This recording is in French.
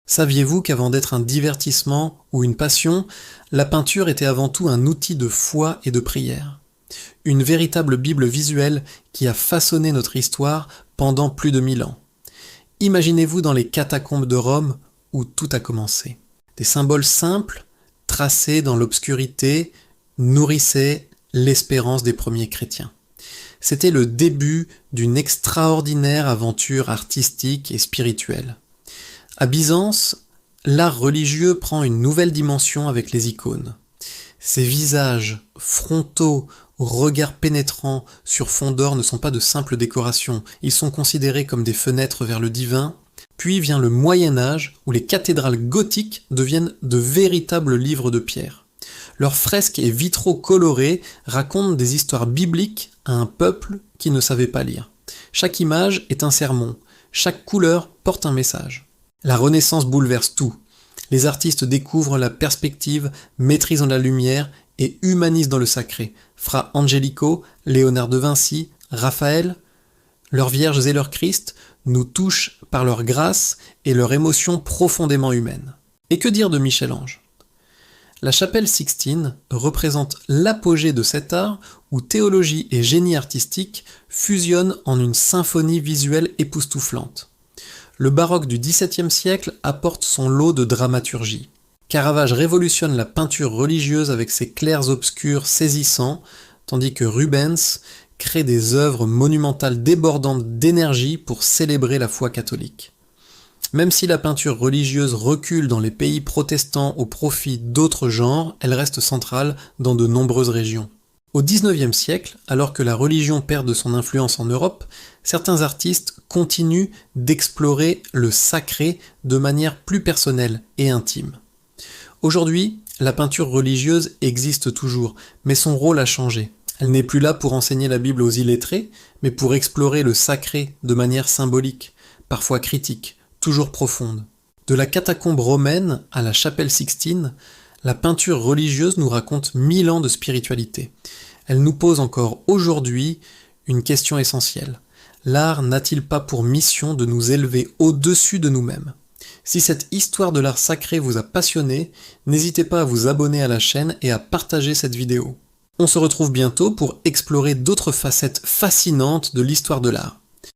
Saviez-vous qu'avant d'être un divertissement ou une passion, la peinture était avant tout un outil de foi et de prière? Une véritable Bible visuelle qui a façonné notre histoire pendant plus de 1000 ans. Imaginez-vous dans les catacombes de Rome où tout a commencé. Des symboles simples, tracés dans l'obscurité, nourrissaient l'espérance des premiers chrétiens. C'était le début d'une extraordinaire aventure artistique et spirituelle. À Byzance, l'art religieux prend une nouvelle dimension avec les icônes. Ces visages frontaux, aux regards pénétrants sur fond d'or ne sont pas de simples décorations, ils sont considérés comme des fenêtres vers le divin. Puis vient le Moyen-Âge où les cathédrales gothiques deviennent de véritables livres de pierre. Leurs fresques et vitraux colorés racontent des histoires bibliques à un peuple qui ne savait pas lire. Chaque image est un sermon, chaque couleur porte un message. La Renaissance bouleverse tout. Les artistes découvrent la perspective, maîtrisent la lumière et humanisent dans le sacré. Fra Angelico, Léonard de Vinci, Raphaël, leurs Vierges et leurs Christ nous touchent par leur grâce et leur émotion profondément humaine. Et que dire de Michel-Ange ? La chapelle Sixtine représente l'apogée de cet art où théologie et génie artistique fusionnent en une symphonie visuelle époustouflante. Le baroque du XVIIe siècle apporte son lot de dramaturgie. Caravage révolutionne la peinture religieuse avec ses clairs-obscurs saisissants, tandis que Rubens crée des œuvres monumentales débordantes d'énergie pour célébrer la foi catholique. Même si la peinture religieuse recule dans les pays protestants au profit d'autres genres, elle reste centrale dans de nombreuses régions. Au XIXe siècle, alors que la religion perd de son influence en Europe, certains artistes continuent d'explorer le sacré de manière plus personnelle et intime. Aujourd'hui, la peinture religieuse existe toujours, mais son rôle a changé. Elle n'est plus là pour enseigner la Bible aux illettrés, mais pour explorer le sacré de manière symbolique, parfois critique, toujours profonde. De la catacombe romaine à la chapelle Sixtine, la peinture religieuse nous raconte 1000 ans de spiritualité. Elle nous pose encore aujourd'hui une question essentielle. L'art n'a-t-il pas pour mission de nous élever au-dessus de nous-mêmes ? Si cette histoire de l'art sacré vous a passionné, n'hésitez pas à vous abonner à la chaîne et à partager cette vidéo. On se retrouve bientôt pour explorer d'autres facettes fascinantes de l'histoire de l'art.